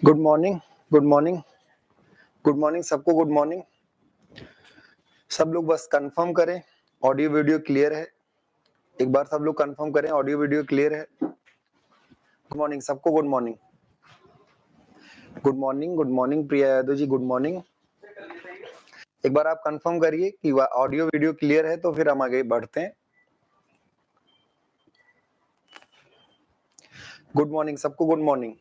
Good morning, good morning, good morning सबको। Good morning. सब लोग बस कंफर्म करें ऑडियो वीडियो क्लियर है। एक बार सब लोग कंफर्म करें ऑडियो वीडियो क्लियर है। गुड मॉर्निंग सबको। Good morning, good morning, good morning Priya Yadav ji, good morning. एक बार आप कंफर्म करिए कि ऑडियो वीडियो क्लियर है तो फिर हम आगे बढ़ते हैं। गुड मॉर्निंग सबको। Good morning.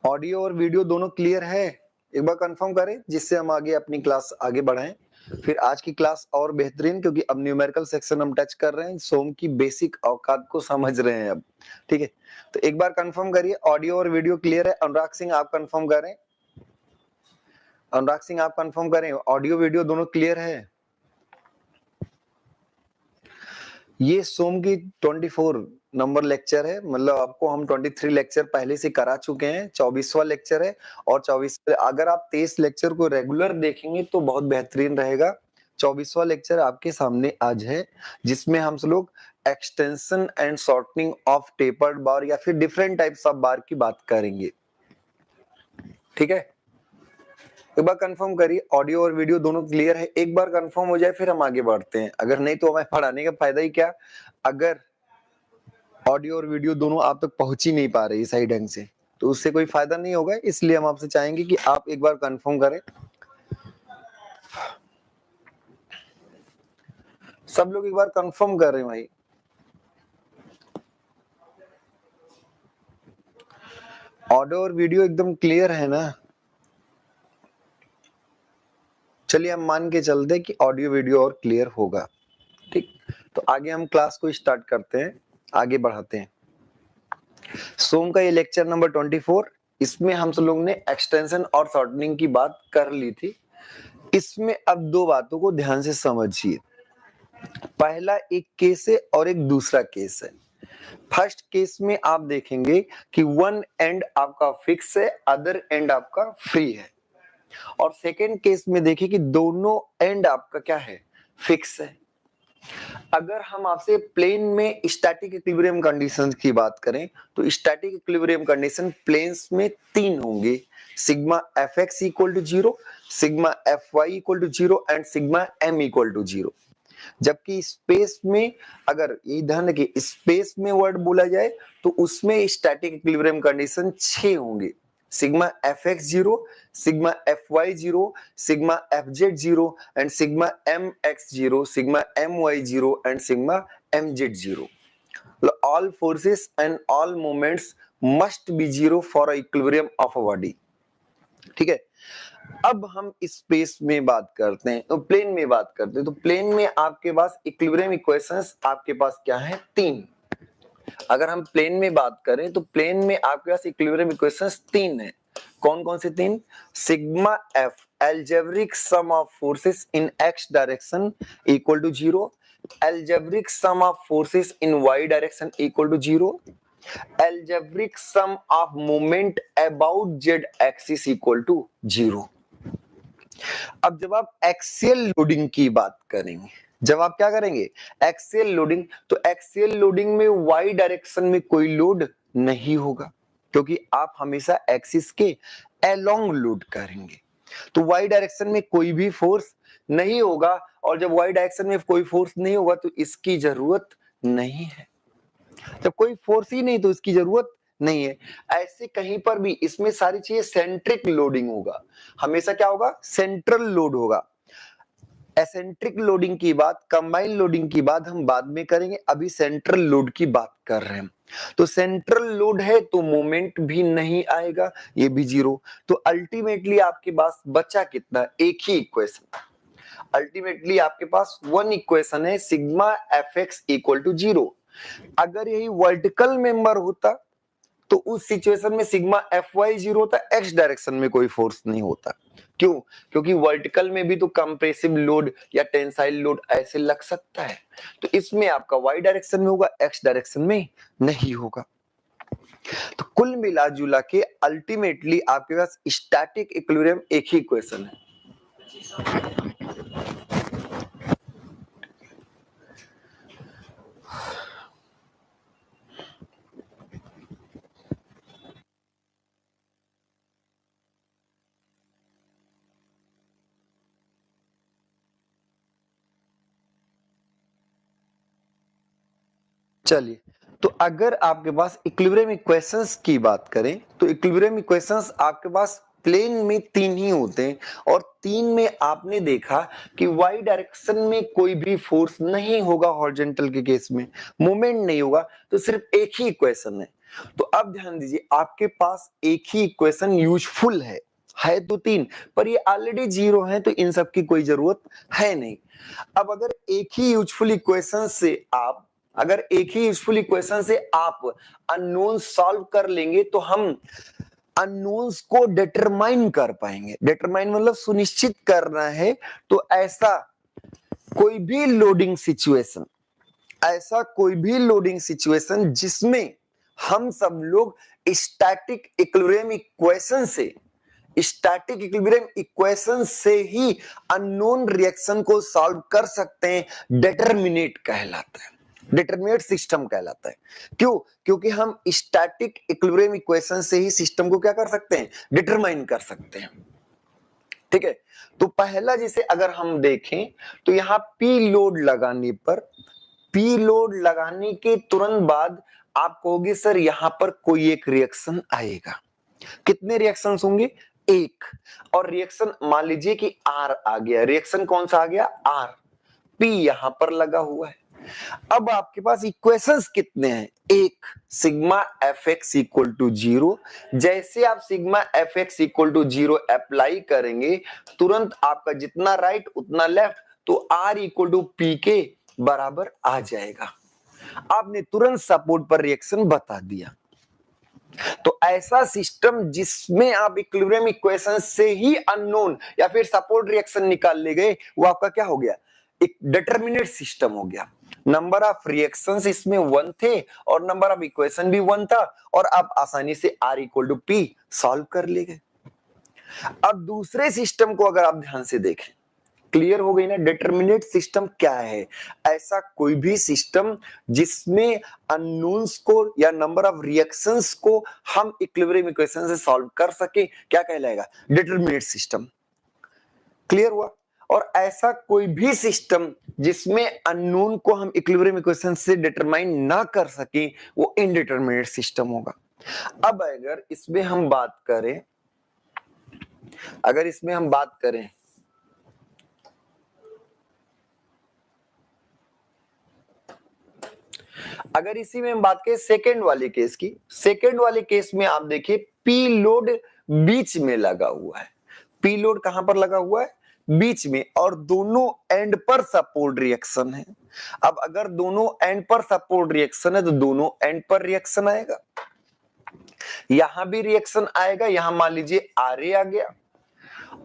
ऑडियो और वीडियो दोनों क्लियर है, एक बार कंफर्म करें जिससे हम आगे अपनी क्लास आगे बढ़ाएं। फिर आज की क्लास और बेहतरीन, क्योंकि अब न्यूमेरिकल सेक्शन हम टच कर रहे हैं, सोम की बेसिक औकात को समझ रहे हैं अब। ठीक है, तो एक बार कंफर्म करिए ऑडियो और वीडियो क्लियर है। अनुराग सिंह आप कंफर्म करें, अनुराग सिंह आप कंफर्म करें ऑडियो वीडियो दोनों क्लियर है। ये सोम की 24 नंबर लेक्चर है, मतलब आपको हम 23 लेक्चर पहले से करा चुके हैं, 24वां लेक्चर है। और 24 अगर आप 23 लेक्चर को रेगुलर देखेंगे तो बहुत बेहतरीन रहेगा। 24वां लेक्चर आपके सामने आज है, जिसमें हम लोग extension and shortening of tapered bar या फिर डिफरेंट टाइप्स ऑफ बार की बात करेंगे। ठीक है, एक बार कंफर्म करिए ऑडियो और वीडियो दोनों क्लियर है। एक बार कंफर्म हो जाए फिर हम आगे बढ़ते हैं, अगर नहीं तो हमें पढ़ाने का फायदा ही क्या, अगर ऑडियो और वीडियो दोनों आप तक पहुंच ही नहीं पा रही सही ढंग से तो उससे कोई फायदा नहीं होगा। इसलिए हम आपसे चाहेंगे कि आप एक बार कंफर्म करें। सब लोग एक बार कंफर्म कर रहे हैं भाई। ऑडियो और वीडियो एकदम क्लियर है ना? चलिए हम मान के चलते हैं कि ऑडियो वीडियो और क्लियर होगा। ठीक, तो आगे हम क्लास को स्टार्ट करते हैं, आगे बढ़ाते हैं। सोम का ये लेक्चर नंबर 24, इसमें हम सब लोग ने एक्सटेंशन और शॉर्टनिंग की बात कर ली थी। इसमें अब दो बातों को ध्यान से समझिए। पहला एक केस है और एक दूसरा केस है। फर्स्ट केस में आप देखेंगे कि वन एंड आपका फिक्स है, अदर एंड आपका फ्री है। और सेकेंड केस में देखिए कि दोनों एंड आपका क्या है, फिक्स है। अगर हम आपसे प्लेन में स्टैटिक इक्विलिब्रियम कंडीशंस की बात करें तो स्टैटिक इक्विलिब्रियम कंडीशन प्लेन्स में तीन होंगे, sigma F X equal to 0, sigma F Y equal to 0 and sigma M equal to 0। जबकि स्पेस में, अगर ये ध्यान रखिए, स्पेस में वर्ड बोला जाए तो उसमें स्टैटिक इक्विलिब्रियम कंडीशन 6 होंगे, sigma F X 0, sigma F Y 0, sigma F Z 0 and sigma M X 0, sigma M Y 0 and sigma M Z 0। all forces and all moments must be 0 for a equilibrium of a body। ठीक है, अब हम space में बात करते हैं, तो plane में बात करते हैं। तो प्लेन में आपके पास इक्विलिब्रियम इक्वेशंस आपके पास क्या है, तीन। अगर हम प्लेन में बात करें तो प्लेन में आपके पास इक्विलिब्रियम इक्वेशंस तीन है। कौन कौन से तीन? Sigma F algebraic sum of forces in X direction equal to 0, algebraic sum of forces in Y direction equal to 0, algebraic sum of moment about Z axis equal to 0। अब जब आप axial loading की बात करेंगे, जब आप क्या करेंगे, एक्सियल लोडिंग, तो एक्सियल लोडिंग में वाई डायरेक्शन में कोई लोड नहीं होगा, क्योंकि आप हमेशा एक्सिस के अलोंग लोड करेंगे। तो वाई डायरेक्शन में कोई भी फोर्स नहीं होगा, और जब वाई डायरेक्शन में कोई फोर्स नहीं होगा तो इसकी जरूरत नहीं है। जब कोई फोर्स ही नहीं तो इसकी जरूरत नहीं है। ऐसे कहीं पर भी इसमें सारी चीजें सेंट्रिक लोडिंग होगा, हमेशा क्या होगा, सेंट्रल लोड होगा। एसेंट्रिक लोडिंग की बात, कंबाइंड लोडिंग की बात हम बाद में करेंगे, अभी सेंट्रल लोड की बात कर रहे हैं। तो सेंट्रल लोड है तो मोमेंट भी नहीं आएगा, ये भी 0। तो अल्टीमेटली आपके पास बचा कितना, एक ही इक्वेशन। अल्टीमेटली आपके पास वन इक्वेशन है, sigma F X equal to 0। अगर यही वर्टिकल मेंबर होता तो उस सिचुएशन में सिग्मा एफ वाई 0 होता, एक्स डायरेक्शन में कोई फोर्स नहीं होता। क्यों? क्योंकि वर्टिकल में भी तो कंप्रेसिव लोड या टेंसाइल लोड ऐसे लग सकता है, तो इसमें आपका वाई डायरेक्शन में होगा, एक्स डायरेक्शन में नहीं होगा। तो कुल मिला जुला के अल्टीमेटली आपके पास स्टैटिक इक्विलिब्रियम एक ही इक्वेशन है। चलिए, तो अगर आपके पास इक्विलिब्रियम इक्वेशंस की बात करें तो इक्विलिब्रियम इक्वेशंस आपके पास प्लेन में तीन ही होते हैं और तीन में आपने देखा कि वाई डायरेक्शन में कोई भी फोर्स नहीं होगा, हॉरिजॉन्टल के केस में मोमेंट नहीं होगा, तो सिर्फ एक ही इक्वेशन है। तो अब ध्यान दीजिए, आपके पास एक ही इक्वेशन यूजफुल है तो तीन, पर ये ऑलरेडी जीरो है तो इन सब की कोई जरूरत है नहीं। अब अगर एक ही यूजफुल इक्वेशन से आप अननोन सॉल्व कर लेंगे तो हम अननोन्स को डिटरमाइन कर पाएंगे। डिटरमाइन मतलब सुनिश्चित करना है। तो ऐसा कोई भी लोडिंग सिचुएशन जिसमें हम सब लोग स्टैटिक इक्विलिब्रियम इक्वेशन से ही अननोन रिएक्शन को सॉल्व कर सकते हैं, डिटरमिनेट सिस्टम कहलाता है। क्यों? क्योंकि हम स्टैटिक इक्विलिब्रियम इक्वेशन से ही सिस्टम को क्या कर सकते हैं, डिटरमाइन कर सकते हैं। ठीक है, तो पहला जिसे अगर हम देखें तो यहां पी लोड लगाने के तुरंत बाद आप कहोगे सर यहां पर कोई एक रिएक्शन आएगा। कितने रिएक्शंस होंगे? एक। और रिएक्शन मान लीजिए कि आर आ गया। रिएक्शन कौन सा आ गया? आर। पी यहां पर लगा हुआ है। अब आपके पास इक्वेशंस कितने हैं? एक। Sigma F X equal to 0। जैसे आप sigma F X equal to 0 apply करेंगे तुरंत आपका जितना राइट उतना लेफ्ट, तो आर इक्वल टू पी के बराबर आ जाएगा। आपने तुरंत सपोर्ट पर रिएक्शन बता दिया। तो ऐसा सिस्टम जिसमें आप इक्विलिब्रियम इक्वेशन से ही अननोन या फिर सपोर्ट रिएक्शन निकाल ले गए, वो आपका क्या हो गया? एक डिटरमिनेट सिस्टम हो गया। नंबर ऑफ रिएक्शंस इसमें 1 थे और नंबर ऑफ इक्वेशन भी 1 था और आप आसानी से R equal to P solve कर ले गए। अब दूसरे सिस्टम को अगर आप ध्यान से देखें, क्लियर हो गई ना? डिटरमिनेट सिस्टम क्या है? ऐसा कोई भी सिस्टम जिसमें अननोन्स को या नंबर ऑफ रिएक्शंस को हम इक्विलिब्रियम इक्वेशन से सॉल्व कर सके, क्या कहलाएगा? Determinate system. क्लियर हुआ? और ऐसा कोई भी सिस्टम जिसमें अननोन को हम इक्विलिब्रियम इक्वेशन से डिटरमाइन ना कर सके, वो इनडिटरमिनेट सिस्टम होगा। अब अगर इसमें हम बात करें अगर इसी में हम बात करें सेकेंड वाले केस में आप देखिए पी लोड बीच में लगा हुआ है। पी लोड कहां पर लगा हुआ है? बीच में, और दोनों एंड पर सपोर्ट रिएक्शन है। अब अगर दोनों एंड पर सपोर्ट रिएक्शन है तो दोनों एंड पर रिएक्शन आएगा। यहां भी रिएक्शन आएगा, यहां मान लीजिए आर आ गया,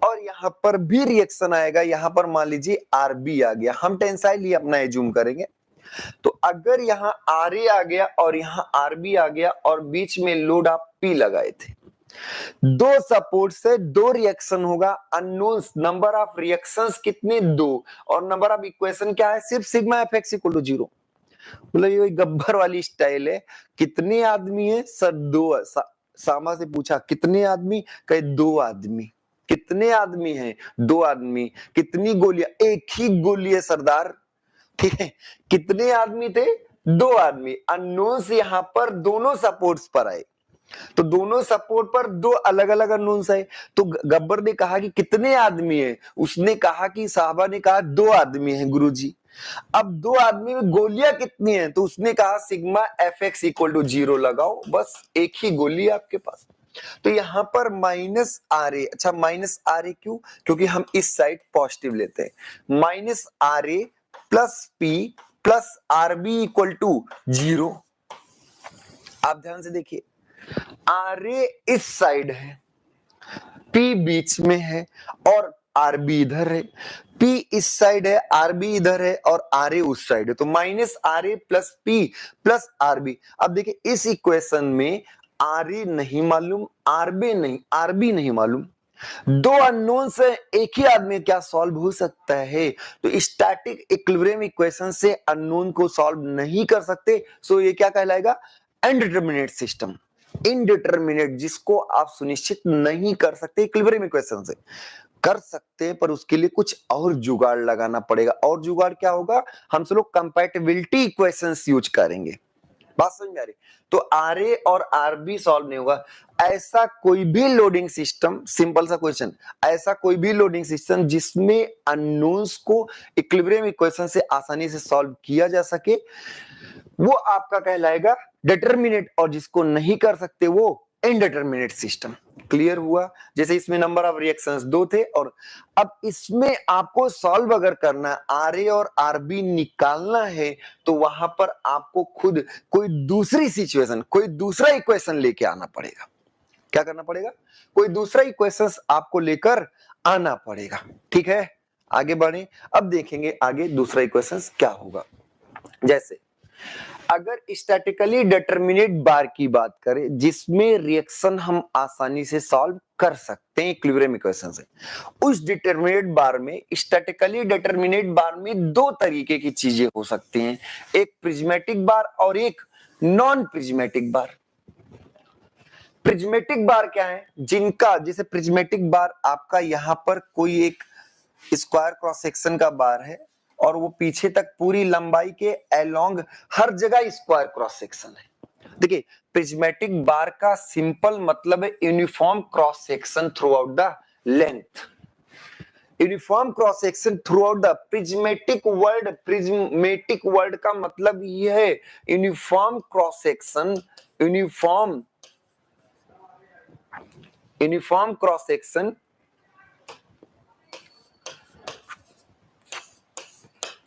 और यहां पर भी रिएक्शन आएगा, यहां पर मान लीजिए आर बी आ गया। हम टेंसाइल ही अपना एज्यूम करेंगे। तो अगर यहां आर ए आ गया और यहां आर बी आ गया और बीच में लोड आप पी लगाए थे, दो सपोर्ट से दो रिएक्शन होगा। अननोन नंबर ऑफ रिएक्शंस कितने? 2। और नंबर ऑफ इक्वेशन क्या है? सिर्फ sigma F X equal to 0। मतलब ये गब्बर वाली स्टाइल है। कितने आदमी है सर? 2। सामा से पूछा कितने आदमी? कहे 2 आदमी। कितने आदमी हैं? 2 आदमी। कितनी गोलियां? एक ही गोली है सरदार। ठीक है, कितने आदमी थे? 2 आदमी। अननोन से यहां पर दोनों सपोर्ट्स पर आए, तो दोनों सपोर्ट पर 2 अलग अलग अननोन्स है। तो गब्बर ने कहा कि कितने आदमी है? उसने कहा कि साहबा ने कहा 2 आदमी हैं गुरुजी। अब 2 आदमी में गोलियां कितनी हैं? तो उसने कहा sigma F X equal to 0 लगाओ, बस एक ही गोली है आपके पास। तो यहां पर माइनस आर ए। अच्छा, माइनस आर ए क्यों? क्योंकि हम इस साइड पॉजिटिव लेते हैं। Minus R A plus P plus R B equal to 0। आप ध्यान से देखिए, आर ए इस साइड है, पी बीच में है और आर बी इधर है। पी इस साइड है, आर बी इधर है और आर ए उस साइड है। तो minus R A plus P plus R B. अब देखिए इस इक्वेशन में आर ए नहीं मालूम, आर बी नहीं मालूम। 2 अननोन से एक ही आदमी क्या सॉल्व हो सकता है? तो स्टैटिक इक्विलिब्रियम इक्वेशन से अननोन को सॉल्व नहीं कर सकते। सो ये क्या कहलाएगा? Indeterminate system. इनडिटरमिनेट जिसको आप सुनिश्चित नहीं कर सकते। इक्विलिब्रियम इक्वेशन से कर सकते हैं पर उसके लिए कुछ और जुगाड़ लगाना पड़ेगा। और जुगाड़ क्या होगा? हम सब लोग कंपैटिबिलिटी इक्वेशंस यूज करेंगे। बात समझ में आ रही? तो आरए और आरबी सॉल्व नहीं होगा। ऐसा कोई भी लोडिंग सिस्टम, सिंपल सा क्वेश्चन, ऐसा कोई भी लोडिंग सिस्टम जिसमें अननोन्स को इक्विलिब्रियम इक्वेशन से आसानी से सॉल्व किया जा सके, वो आपका कहलाएगा डिटरमिनेट, और जिसको नहीं कर सकते वो इनडिटरमिनेट सिस्टम। क्लियर हुआ? जैसे इसमें नंबर ऑफ रिएक्शंस 2 थे, और अब इसमें आपको सॉल्व अगर करना, आरए और आरबी निकालना है, तो वहां पर आपको खुद कोई दूसरी सिचुएशन, कोई दूसरा इक्वेशन लेके आना पड़ेगा। क्या करना पड़ेगा? कोई दूसरा इक्वेशन आपको लेकर आना पड़ेगा। ठीक है, आगे बढ़े। अब देखेंगे आगे दूसरा इक्वेशन क्या होगा। जैसे अगर स्टैटिकली डिटरमिनेट बार की बात करें, जिसमें रिएक्शन हम आसानी से सॉल्व कर सकते हैं इक्विलिब्रियम इक्वेशन से, उस डिटरमिनेट बार में, स्टैटिकली डिटरमिनेट बार में दो तरीके की चीजें हो सकती हैं, एक प्रिज्मेटिक बार और एक नॉन प्रिज्मेटिक बार। प्रिज्मेटिक बार क्या है? जिनका, जैसे प्रिज्मेटिक बार आपका यहां पर कोई एक स्क्वायर क्रॉस सेक्शन का बार है, और वो पीछे तक पूरी लंबाई के अलोंग हर जगह स्क्वायर क्रॉस सेक्शन है। देखिए, प्रिज्मेटिक बार का सिंपल मतलब है uniform cross section through out the length. Uniform cross section through out the prismatic word, prismatic word का मतलब ये है uniform cross section, uniform cross section,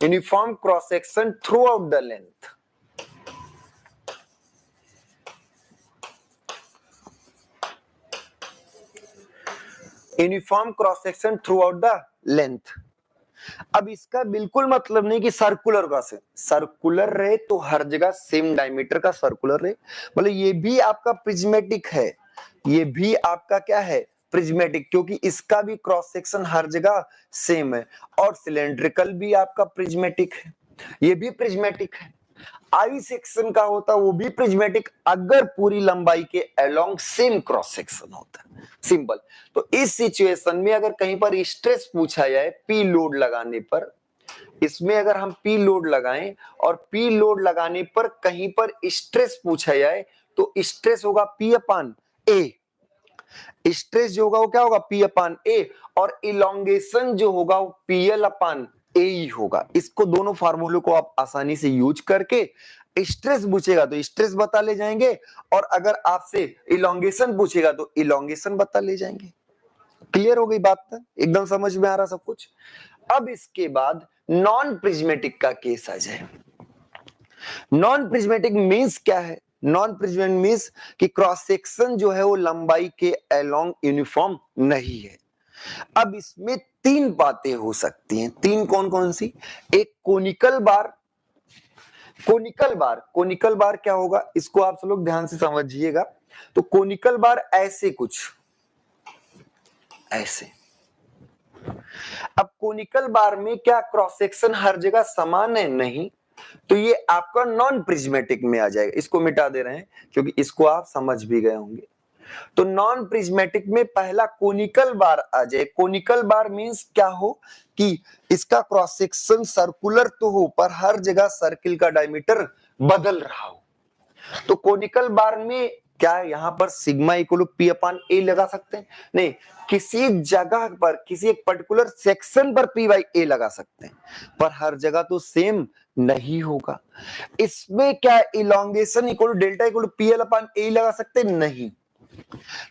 uniform cross section through out the length. Uniform cross section through out the length. अब इसका बिल्कुल मतलब नहीं कि सर्कुलर क्रॉस है, सर्कुलर रहे तो हर जगह सेम डायमीटर का सर्कुलर रहे, मतलब ये भी आपका प्रिज्मेटिक है, ये भी आपका क्या है? प्रिज्मेटिक, क्योंकि इसका भी क्रॉस सेक्शन हर जगह सेम है, और सिलेंड्रिकल भी आपका प्रिज्मेटिक है, ये भी प्रिज्मेटिक है। आई सेक्शन का होता वो भी प्रिज्मेटिक, अगर पूरी लंबाई के अलोंग सेम क्रॉस सेक्शन होता है। सिंपल। तो इस सिचुएशन में अगर कहीं पर स्ट्रेस पूछा जाए पी लोड लगाने पर, इसमें अगर हम पी लोड लगाएं और पी लोड लगाने पर कहीं पर स्ट्रेस पूछा जाए, तो स्ट्रेस होगा पी अपान ए। स्ट्रेस जो होगा वो क्या होगा? पी अपान ए, और इलोंगेशन जो होगा वो पीएल अपान ए ही होगा। इसको दोनों फार्मूले को आप आसानी से यूज करके स्ट्रेस पूछेगा तो स्ट्रेस बता ले जाएंगे, और अगर आपसे इलोंगेशन पूछेगा तो इलोंगेशन बता ले जाएंगे। क्लियर हो गई बात? एकदम समझ में आ रहा सब कुछ? अब इसके बाद नॉन प्रिज्मेटिक का केस आ जाए। नॉन प्रिज्मेटिक मींस क्या है? नॉन प्रिज्मेटिक मींस कि क्रॉस सेक्शन जो है वो लंबाई के अलोंग यूनिफॉर्म नहीं है। अब इसमें तीन बातें हो सकती हैं। तीन कौन कौन सी? एक कोनिकल बार। कोनिकल बार क्या होगा, इसको आप सब लोग ध्यान से समझिएगा। तो कोनिकल बार ऐसे कुछ, ऐसे। अब कोनिकल बार में क्या क्रॉस सेक्शन हर जगह समान है? नहीं, तो ये आपका नॉन प्रिज्मेटिक में आ जाएगा। इसको मिटा दे रहे हैं क्योंकि इसको आप समझ भी गए होंगे। तो नॉन प्रिज्मेटिक में पहला कोनिकल बार आ जाए। कोनिकल बार मींस क्या हो कि इसका क्रॉस सेक्शन सर्कुलर तो हो, पर हर जगह सर्किल का डायमीटर बदल रहा हो। तो कोनिकल बार में क्या यहां पर sigma equal to P upon A लगा सकते हैं? नहीं, किसी जगह पर, किसी एक पर्टिकुलर सेक्शन पर पी बाई ए लगा सकते हैं, पर हर जगह तो सेम नहीं होगा। इसमें क्या elongation equal to delta equal to P L upon A लगा सकते हैं? नहीं।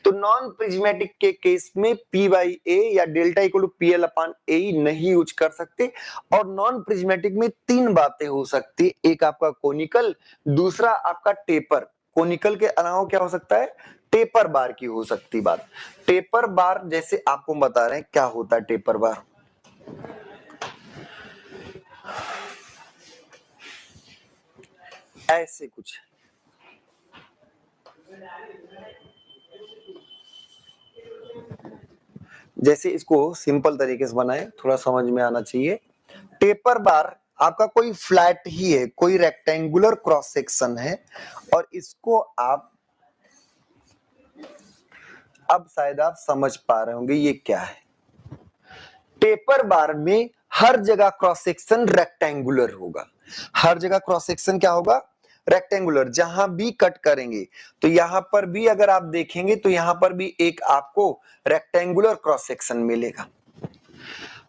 तो नॉन प्रिज्मेटिक के केस में पी बाई ए या delta equal to P L upon A नहीं यूज कर सकते। और नॉन प्रिज्मेटिक में तीन बातें हो सकती, एक आपका कोनिकल, दूसरा आपका टेपर। कोनिकल के अलावा क्या हो सकता है? टेपर बार की हो सकती बात। टेपर बार जैसे आपको बता रहे हैं क्या होता है टेपर बार। ऐसे कुछ जैसे, इसको सिंपल तरीके से बनाए, थोड़ा समझ में आना चाहिए। टेपर बार आपका कोई फ्लैट ही है, कोई रेक्टेंगुलर क्रॉस सेक्शन है, और इसको आप, अब शायद आप समझ पा रहे होंगे ये क्या है। टेपर बार में हर जगह क्रॉस सेक्शन रेक्टेंगुलर होगा। हर जगह क्रॉस सेक्शन क्या होगा? रेक्टेंगुलर, जहां भी कट करेंगे तो यहां पर भी अगर आप देखेंगे तो यहां पर भी एक आपको रेक्टेंगुलर क्रॉस सेक्शन मिलेगा।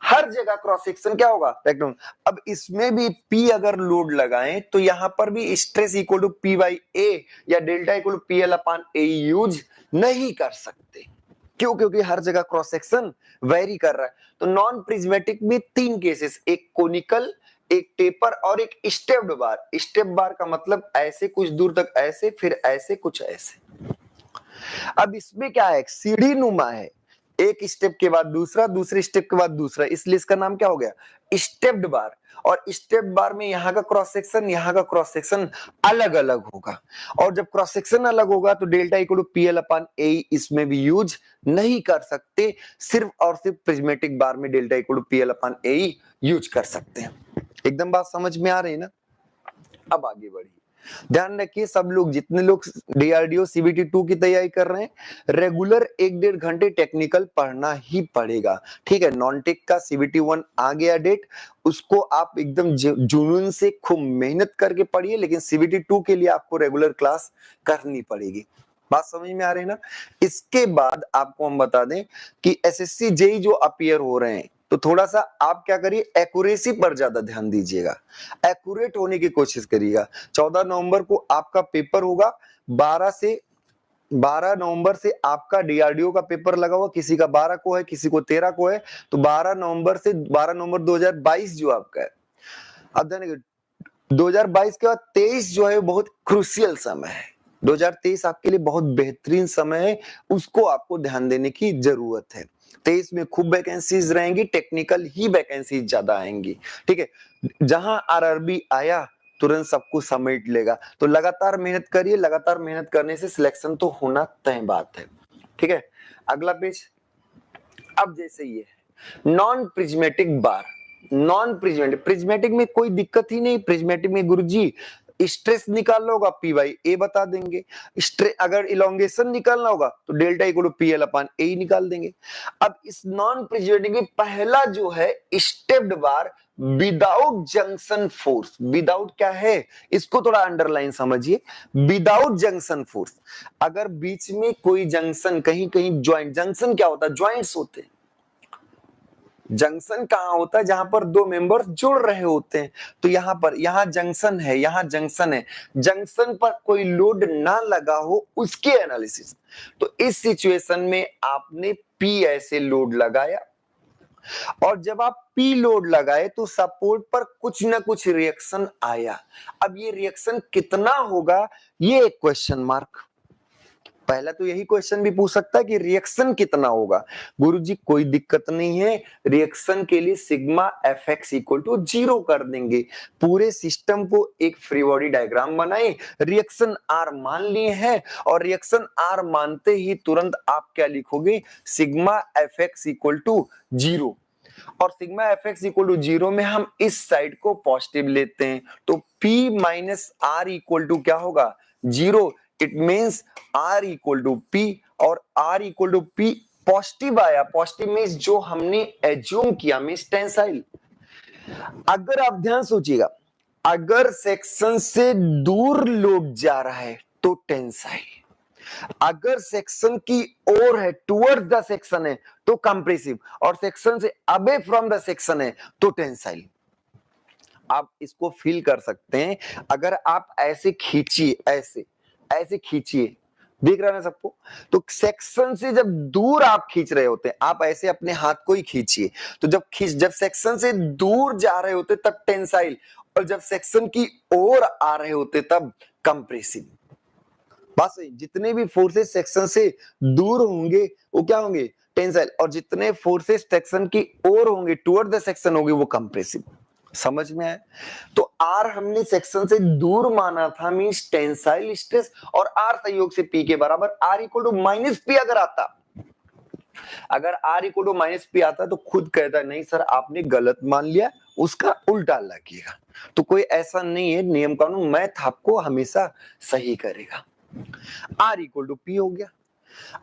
हर जगह क्रॉस सेक्शन क्या होगा, रेक्टेंगुलर। अब इसमें भी P अगर लोड लगाएं तो यहां पर भी stress equal to P by A या delta equal to PL upon A use नहीं कर सकते। क्यों? क्योंकि हर जगह क्रॉस सेक्शन वेरी कर रहा है। तो नॉन प्रिज्मेटिक में तीन केसेस, एक कोनिकल, एक टेपर और एक स्टेप्ड बार। स्टेप बार का मतलब ऐसे कुछ दूर तक ऐसे, फिर ऐसे कुछ ऐसे। अब इसमें क्या है, सीढ़ी नुमा है, एक स्टेप के बाद दूसरा, दूसरे स्टेप के बाद दूसरा, इसलिए इसका नाम क्या हो गया, स्टेप्ड बार। और स्टेप बार में यहाँ का क्रॉस सेक्शन, यहाँ का क्रॉस सेक्शन अलग अलग होगा। और जब क्रॉस सेक्शन अलग होगा तो delta equal to PL upon A इसमें भी यूज नहीं कर सकते, सिर्फ और सिर्फ प्रिज्मेटिक बार में delta equal to PL upon A use कर सकते हैं। एकदम बात समझ में आ रही है ना? अब आगे बढ़िए, ध्यान रखिए सब लोग, जितने लोग DRDO CBT 2 की तैयारी कर रहे हैं, रेगुलर 1-1.5 घंटे टेक्निकल पढ़ना ही पड़ेगा, ठीक है। नॉन टेक का CBT 1 आ गया डेट, उसको आप एकदम जुनून से खूब मेहनत करके पढ़िए, लेकिन CBT 2 के लिए आपको रेगुलर क्लास करनी पड़ेगी। बात समझ में आ रही है ना? इसके बाद आपको हम बता दें कि SSC JEE जो अपीयर हो रहे हैं, तो थोड़ा सा आप क्या करिए, एक्यूरेसी पर ज्यादा ध्यान दीजिएगा, एक्यूरेट होने की कोशिश करिएगा। 14 नवंबर को आपका पेपर होगा, 12 नवंबर से आपका DRDO का पेपर लगा हुआ, किसी का 12 को है, किसी को 13 को है। तो 12 नवंबर से 12 नवंबर 2022 जो आपका है, अब 2022 के बाद 23 जो है बहुत क्रूशियल समय है। 2023 आपके लिए बहुत बेहतरीन समय है, उसको आपको ध्यान देने की जरूरत है। 23 में खूब वैकेंसीज रहेंगी, टेक्निकल ही वैकेंसीज ज्यादा आएंगी, ठीक है। जहां RRB आया तुरंत सबको समेट लेगा, तो लगातार मेहनत करिए, लगातार मेहनत करने से सिलेक्शन तो होना तय बात है, ठीक है। अगला पेज, अब जैसे ये नॉन प्रिज्मेटिक बार, नॉन प्रिज्मेटिक, प्रिज्मेटिक में कोई दिक्कत ही नहीं। प्रिज्मेटिक में गुरुजी स्ट्रेस निकालना होगा, P बाई A बता देंगे। अगर इलोंगेशन निकालना होगा तो delta equal to PL upon A निकाल देंगे। अब इस नॉन प्रिज्मेटिक में पहला जो है स्टेप्ड बार विदाउट जंक्शन फोर्स, विदाउट क्या है, इसको थोड़ा अंडरलाइन समझिए, विदाउट जंक्शन फोर्स। अगर बीच में कोई जंक्शन, कहीं कहीं ज्वाइंट, जंक्शन क्या होता है, ज्वाइंट्स होते हैं। जंक्शन कहां होता है, जहां पर दो मेंबर जुड़ रहे होते हैं। तो यहां पर, यहां जंक्शन है, यहां जंक्शन है, जंक्शन पर कोई लोड ना लगा हो, उसके एनालिसिस। तो इस सिचुएशन में आपने P ऐसे लोड लगाया, और जब आप P लोड लगाए तो सपोर्ट पर कुछ ना कुछ रिएक्शन आया। अब ये रिएक्शन कितना होगा, ये एक क्वेश्चन मार्क। पहला तो यही क्वेश्चन भी पूछ सकता है कि रिएक्शन कितना होगा। गुरुजी कोई दिक्कत नहीं है, रिएक्शन के लिए सिग्मा Fx इक्वल टू 0 कर देंगे। पूरे सिस्टम को एक फ्री बॉडी डायग्राम बनाए, रिएक्शन R मान लिए हैं, और रिएक्शन R मानते ही तुरंत आप क्या लिखोगे, सिग्मा Fx इक्वल टू 0। और सिग्मा Fx इक्वल टू 0 में हम इस साइड को पॉजिटिव लेते हैं, तो P minus R equal to क्या होगा, 0। It means R equal to P, और R equal to P positive आया। पॉजिटिव मीन्स जो हमने एज्यूम किया, मीन्स टेंसाइल। अगर आप ध्यान सोचिएगा, अगर सेक्शन से दूर लोड जा रहा है तो टेंसाइल, अगर सेक्शन की ओर है, टुवर्ड्स द सेक्शन है तो कंप्रेसिव, और सेक्शन से अवे फ्रॉम द सेक्शन है तो टेंसाइल। आप इसको फील कर सकते हैं, अगर आप ऐसे खींचिए, ऐसे ऐसे खींचिए, देख रहे हैं ना सबको, तो सेक्शन से जब दूर आप खींच रहे होते हैं, आप ऐसे अपने हाथ को ही खींचिए, तो जब सेक्शन से दूर जा रहे होते तब टेंसाइल, और जब सेक्शन की ओर आ रहे होते तब कंप्रेसिव। बस जितने भी फोर्सेस सेक्शन से दूर होंगे वो क्या होंगे, टेंसाइल, और जितने फोर्सेस सेक्शन की ओर होंगे, टुवर्ड द सेक्शन होंगे, वो कंप्रेसिव। समझ में आया? तो R हमने सेक्शन से दूर माना था, मींस टेंसाइल स्ट्रेस, और R संयोग से P के बराबर। R equal to minus P अगर आता, अगर R equal to minus P आता तो खुद कहता नहीं सर आपने गलत मान लिया, उसका उल्टा लगेगा। तो कोई ऐसा नहीं है, नियम कानून, मैथ आपको हमेशा सही करेगा। R इक्वल टू P हो गया।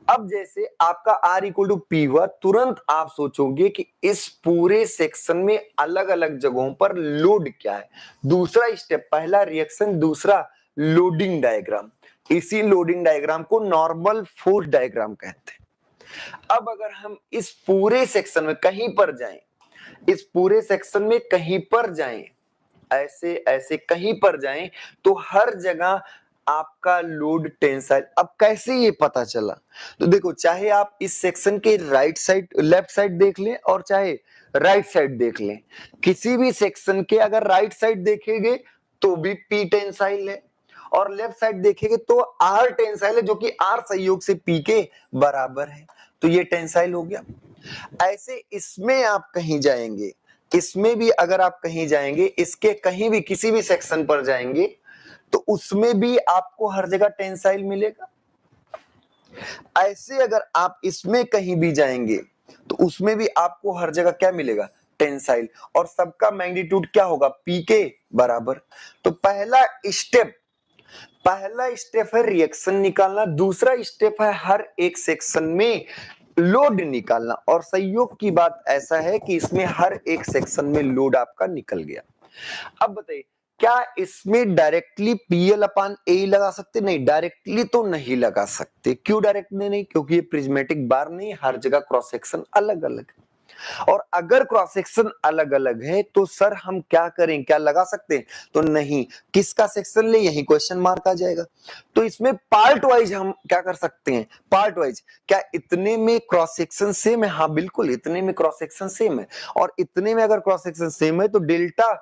अब जैसे आपका R इक्वल टू P हुआ, तुरंत आप सोचोगे कि इस पूरे सेक्शन में अलग अलग जगहों पर लोड क्या है। दूसरा स्टेप, पहला रिएक्शन, दूसरा लोडिंग डायग्राम। इसी लोडिंग डायग्राम को नॉर्मल फोर्स डायग्राम कहते हैं। अब अगर हम इस पूरे सेक्शन में कहीं पर जाएं, इस पूरे सेक्शन में कहीं पर जाएं, ऐसे ऐसे कहीं पर जाएं, तो हर जगह आपका लोड टेंसाइल। अब कैसे ये पता चला? तो देखो, चाहे आप इस सेक्शन के राइट साइड लेफ्ट साइड देख लें और चाहे राइट साइड देख लें, किसी भी सेक्शन के अगर राइट साइड देखेंगे तो भी पी टेंसाइल है और लेफ्ट साइड देखेंगे तो आर टेंसाइल है, जो कि आर संयोग से पी के बराबर है। तो ये टेंसाइल हो गया। ऐसे इसमें आप कहीं जाएंगे, इसमें भी अगर आप कहीं जाएंगे, इसके कहीं भी किसी भी सेक्शन पर जाएंगे तो उसमें भी आपको हर जगह टेंसाइल मिलेगा। ऐसे अगर आप इसमें कहीं भी जाएंगे तो उसमें भी आपको हर जगह क्या मिलेगा? टेंसाइल। और सबका मैग्नीट्यूड क्या होगा? पी के बराबर। तो पहला स्टेप है रिएक्शन निकालना, दूसरा स्टेप है हर एक सेक्शन में लोड निकालना। और संयोग की बात ऐसा है कि इसमें हर एक सेक्शन में लोड आपका निकल गया। अब बताइए, क्या इसमें डायरेक्टली पीएल अपान ए लगा सकते? नहीं, डायरेक्टली तो नहीं लगा सकते। क्यों डायरेक्टली नहीं? क्योंकि ये प्रिज्मेटिक बार नहीं, हर जगह क्रॉस सेक्शन अलग अलग है। और अगर क्रॉस सेक्शन अलग अलग है तो सर हम क्या करें? क्या लगा सकते हैं? तो नहीं। किसका सेक्शन ले, यही क्वेश्चन मार्क आ जाएगा। तो इसमें पार्ट वाइज हम क्या कर सकते हैं? पार्ट वाइज, क्या इतने में क्रॉस सेक्शन सेम है? हाँ बिल्कुल, इतने में क्रॉस सेक्शन सेम है। और इतने में अगर क्रॉस सेक्शन सेम है तो डेल्टा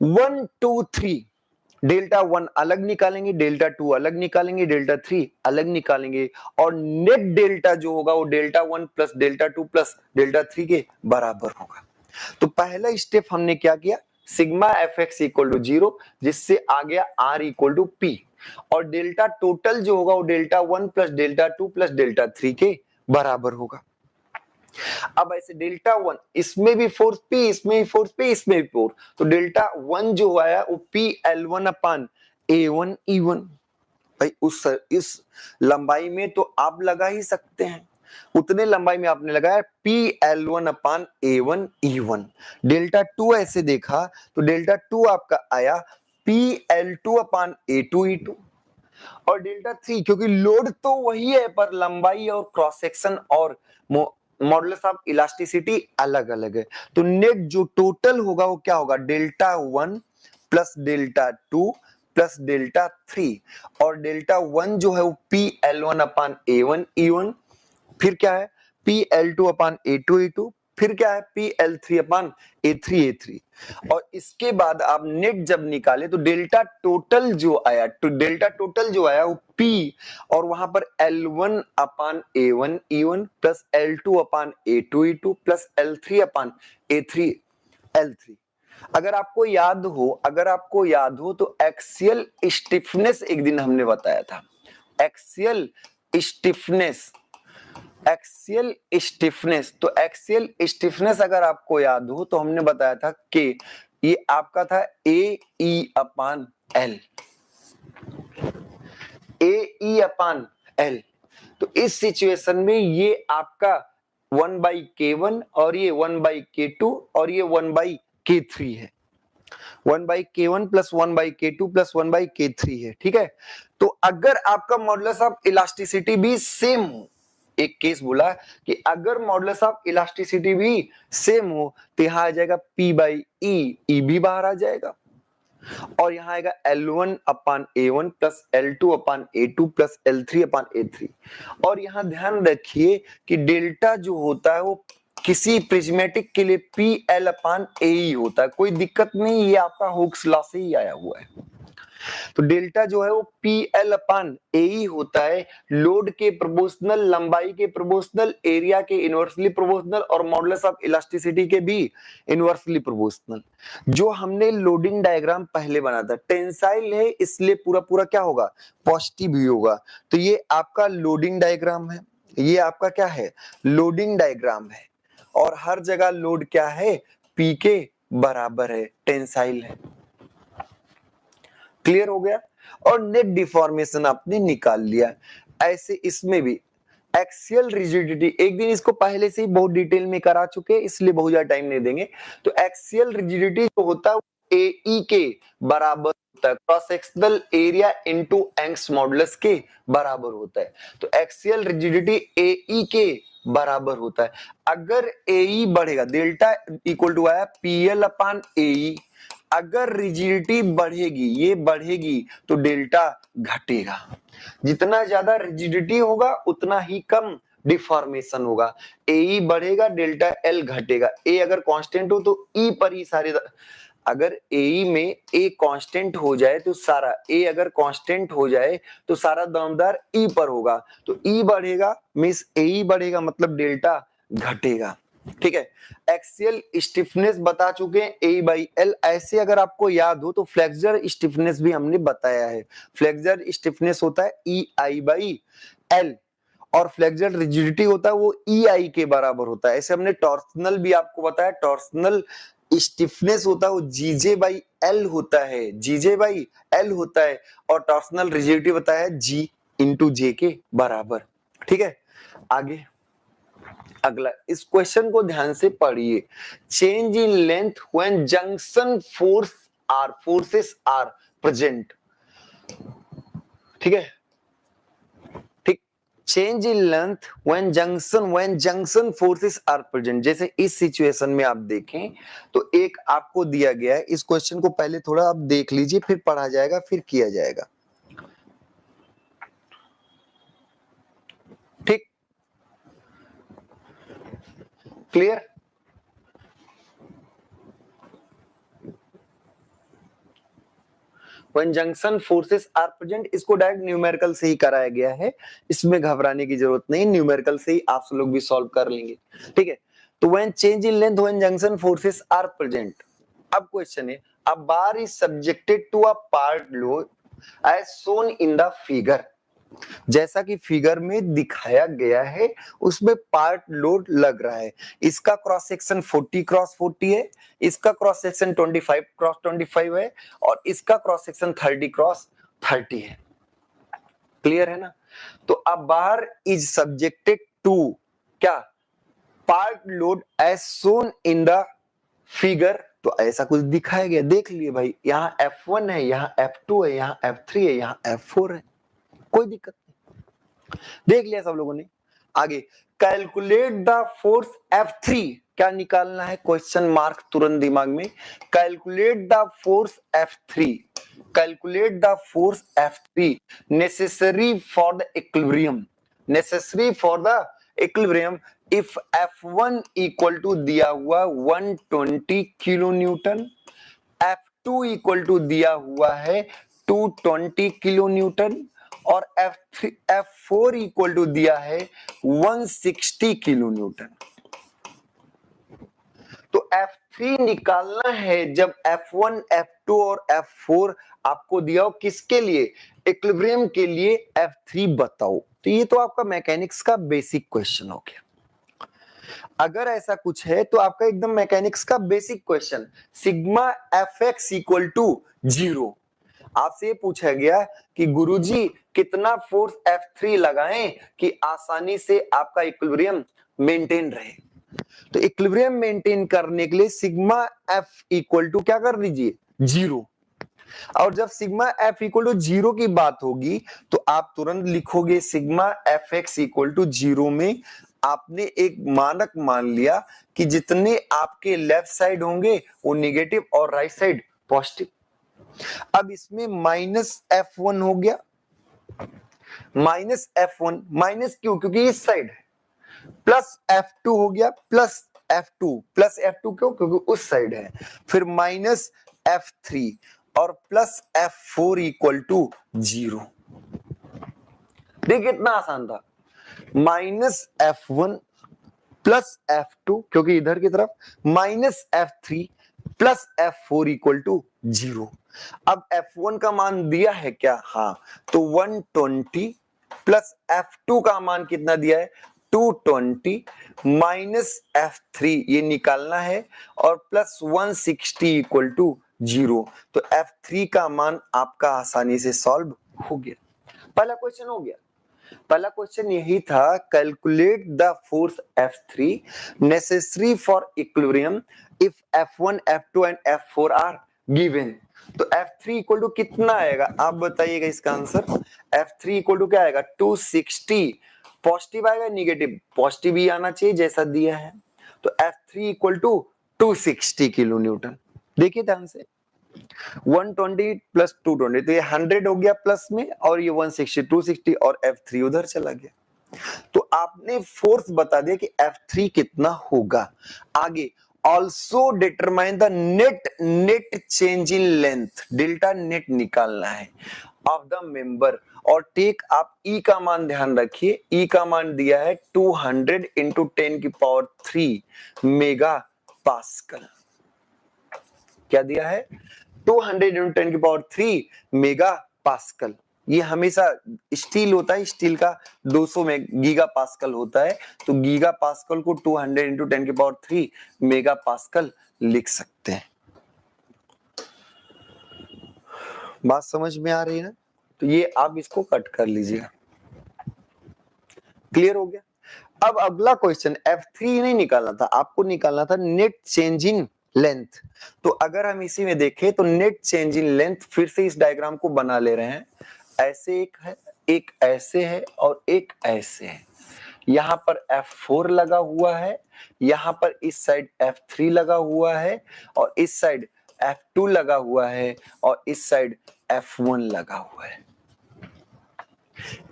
1 2 3, डेल्टा 1 अलग निकालेंगे, डेल्टा 2 अलग निकालेंगे, डेल्टा 3 अलग निकालेंगे और नेट डेल्टा जो होगा वो delta 1 plus delta 2 plus delta 3 के बराबर होगा। तो पहला स्टेप हमने क्या किया? Sigma F X equal to 0, जिससे आ गया आर इक्वल टू पी, और डेल्टा टोटल जो होगा वो delta 1 plus delta 2 plus delta 3 के बराबर होगा। अब ऐसे डेल्टा 1, इसमें भी फोर्स पी, इसमें भी फोर्स पी, इसमें भी फोर्स, तो डेल्टा 1 जो आया वो पी L1 अपान A1 E1। भाई इस लंबाई में तो आप लगा ही सकते हैं, उतने लंबाई में आपने लगाया पी L1 अपान A1 E1। डेल्टा 2 ऐसे देखा तो डेल्टा 2 आपका आया पी L2 अपान A2 E2। और डेल्टा 3, क्योंकि लोड तो वही है पर लंबाई और क्रॉस सेक्शन और मॉडुलस ऑफ इलास्टिसिटी अलग अलग है, तो नेट जो टोटल होगा वो क्या होगा? Delta 1 plus delta 2 plus delta 3। और डेल्टा 1 जो है वो पी L1 अपान A1 E1, फिर क्या है? पी L2 अपान A2 E2, फिर क्या है? पी L3 अपान A3 A3। और इसके बाद आप नेट जब निकाले तो डेल्टा टोटल जो आया, तो डेल्टा टोटल जो आया वो P, और वहां पर L1 अपान A1 E1 प्लस L2 अपान A2 E2 प्लस L3 अपान A3 L3। अगर आपको याद हो तो एक्सियल स्टिफनेस एक दिन हमने बताया था। एक्सियल स्टिफनेस, तो एक्सियल स्टिफनेस अगर आपको याद हो तो हमने बताया था कि ये आपका था ए ई अपान एल, तो इस सिचुएशन में ये आपका 1/K1 और ये 1/K2 और ये 1/K3 है। 1/K1 plus 1/K2 plus 1/K3 है, ठीक है। तो अगर आपका मॉडुलस ऑफ इलास्टिसिटी भी सेम हो, एक केस बोला कि अगर मॉडुलस ऑफ इलास्टिसिटी भी सेम हो तो यहां आ जाएगा P/E, E भी बाहर आ जाएगा, और यहां आएगा L1 अपान A1 प्लस L2 अपान A2 प्लस L3 अपान A3। और यहां ध्यान रखिए कि डेल्टा जो होता है वो किसी प्रिज्मेटिक के लिए PL अपान AE होता है, कोई दिक्कत नहीं, ये आपका हुक्स लॉ से ही आया हुआ है। तो डेल्टा जो है वो PL अपान AE होता है, लोड के प्रोपोर्शनल, लंबाई के प्रोपोर्शनल, एरिया के इनवर्सली प्रोपोर्शनल और मॉडुलस ऑफ इलास्टिसिटी के भी इनवर्सली प्रोपोर्शनल। जो हमने लोडिंग डायग्राम पहले बना था, टेंसाइल है इसलिए पूरा पूरा क्या होगा? पॉजिटिव ही होगा। तो ये आपका लोडिंग डायग्राम है, ये आपका क्या है? लोडिंग डायग्राम है, और हर जगह लोड क्या है? P के बराबर है, टेंसाइल है। क्लियर हो गया? और नेट डिफॉर्मेशन आपने निकाल लिया। ऐसे इसमें भी एक्सियल रिजिडिटी, एक दिन इसको पहले से ही बहुत डिटेल में करा चुके हैं इसलिए बहुत ज्यादा टाइम नहीं देंगे। तो एक्सियल रिजिडिटी जो होता है AE के बराबर होता है, cross sectional area into Young's modulus के बराबर होता है। तो एक्सियल रिजिडिटी AE के बराबर होता है। अगर AE बढ़ेगा, डेल्टा इक्वल टू आया PL अपान AE, अगर रिजिडिटी बढ़ेगी, ये बढ़ेगी, तो डेल्टा घटेगा। जितना ज्यादा रिजिडिटी होगा उतना ही कम डिफॉर्मेशन होगा। AE बढ़ेगा, डेल्टा L घटेगा। A अगर कांस्टेंट हो तो E पर ही सारे, अगर AE में A कांस्टेंट हो जाए तो सारा, A अगर कांस्टेंट हो जाए तो सारा दामदार E पर होगा। तो E बढ़ेगा मींस AE बढ़ेगा, मतलब डेल्टा घटेगा। ठीक है, एक्सियल स्टिफनेस बता चुके हैं A/L। ऐसे अगर आपको याद हो तो फ्लेक्सर स्टिफनेस भी हमने बताया है। फ्लेक्सर स्टिफनेस होता है EI/L और फ्लेक्सर रिजिडिटी होता है वो EI के बराबर होता है। ऐसे हमने टॉर्सनल भी आपको बताया, टॉर्सनल स्टिफनेस होता है वो GJ/L होता है, GJ/L होता है, और टॉर्सनल रिजिडिटी बताया G/J के बराबर। ठीक है, आगे अगला, इस क्वेश्चन को ध्यान से पढ़िए। Change in length when junction forces are present. ठीक है, ठीक, change in length when junction forces are present. जैसे इस सिचुएशन में आप देखें तो एक आपको दिया गया है, इस क्वेश्चन को पहले थोड़ा आप देख लीजिए, फिर पढ़ा जाएगा, फिर किया जाएगा। ठीक, clear? When junction forces are present, इसको डायरेक्ट न्यूमेरिकल से ही कराया गया है, इसमें घबराने की जरूरत नहीं, न्यूमेरिकल से ही आप लोग भी सॉल्व कर लेंगे। ठीक है, तो when change in length when junction forces are present, अब क्वेश्चन है, a bar is subjected to a part load as shown in the figure। जैसा कि फिगर में दिखाया गया है उसमें पार्ट लोड लग रहा है। इसका क्रॉस सेक्शन 40 क्रॉस 40 है, इसका क्रॉस सेक्शन 25 क्रॉस 25 है, और इसका क्रॉस सेक्शन 30 क्रॉस 30 है। क्लियर है ना? तो अब बार इज सब्जेक्टेड टू क्या, part load as shown in the figure. तो ऐसा कुछ दिखाया गया, देख लिए भाई, यहाँ F1 है, यहाँ F2 है, यहाँ F3 है, यहाँ F4 है, कोई दिक्कत नहीं, देख लिया सब लोगों ने। आगे, कैलकुलेट द फोर्स F3, क्या निकालना है, क्वेश्चन मार्क तुरंत दिमाग में। Calculate the force F3, calculate the force F3 necessary for the equilibrium, necessary for the equilibrium if F1 equal to दिया हुआ 120 kilo Newton, F2 equal to दिया हुआ है 220 किलो न्यूटन, और F4 इक्वल टू दिया है 160 किलो न्यूटन। तो F3 निकालना है जब F1, F2 और F4 आपको दिया हो, किसके लिए, इक्विलिब्रियम के लिए F3 बताओ। तो ये तो आपका मैकेनिक्स का बेसिक क्वेश्चन हो गया। अगर ऐसा कुछ है तो आपका एकदम मैकेनिक्स का basic question, sigma Fx equal to 0। आपसे ये पूछा गया कि गुरुजी कितना फोर्स F3 लगाएं कि आसानी से आपका इक्विलिब्रियम मेंटेन रहे। तो इक्विलिब्रियम मेंटेन करने के लिए सिग्मा F इक्वल टू क्या कर दीजिए, 0। और जब सिग्मा F इक्वल टू 0 की बात होगी तो आप तुरंत लिखोगे सिग्मा Fx इक्वल टू 0 में आपने एक मानक मान लिया कि जितने आपके लेफ्ट साइड होंगे वो नेगेटिव और राइट साइड पॉजिटिव। अब इसमें माइनस F1 हो गया, माइनस F1, माइनस क्यों, क्योंकि इस साइड है, प्लस F2 हो गया, प्लस F2, प्लस F2 क्यों, क्योंकि उस साइड है, फिर माइनस F3 और प्लस F4 इक्वल टू 0। देखिए कितना आसान था, माइनस F1 प्लस F2 क्योंकि इधर की तरफ, minus F3 plus F4 equal to 0। अब F1 का मान दिया है क्या, हाँ, तो 120 प्लस F2 का मान कितना दिया है 220 माइनस F3 ये निकालना है, और प्लस 160 इक्वल टू 0। तो F3 का मान आपका आसानी से सॉल्व हो गया। पहला क्वेश्चन हो गया। पहला क्वेश्चन यही था, calculate the force F3 necessary for equilibrium if F1, F2 and F4 are given. तो F3 इक्वल टू कितना आएगा आप बताइएगा इसका आंसर। F3 इक्वल टू क्या आएगा 260। पॉजिटिव आएगा निगेटिव, पॉजिटिव ही आना चाहिए जैसा दिया है। तो F3 equal to 260 kilo Newton. देखिए ध्यान से 120 प्लस 220 तो ये 100 हो गया प्लस में, और ये 160 260 और F3 उधर चला गया। तो आपने फोर्स बता दिया कि F3 कितना होगा। आगे also determine the net change in length, delta net निकालना है ऑफ द मेंबर। और टेक आप ई का मान ध्यान रखिए, ई का मान दिया है 200 इंटू 10 की पावर 3 मेगा पास्कल। क्या दिया है 200 इंटू 10 की पावर 3 मेगा पास्कल। ये हमेशा स्टील होता है, स्टील का 200 में गीगा पास्कल होता है, तो गीगा पास्कल को 200 इंटू 10 की पावर 3 मेगा पास्कल लिख सकते हैं। बात समझ में आ रही है ना? तो ये आप इसको कट कर लीजिएगा। क्लियर हो गया। अब अगला क्वेश्चन F3 नहीं निकालना था आपको, निकालना था नेट चेंज इन लेंथ। तो अगर हम इसी में देखें तो नेट चेंज इन लेंथ, फिर से इस डायग्राम को बना ले रहे हैं। ऐसे एक है, एक ऐसे है और एक ऐसे है। यहाँ पर F4 लगा हुआ है, यहाँ पर इस साइड F3 लगा हुआ है, और इस साइड F2 लगा हुआ है, और इस साइड F1 लगा हुआ है।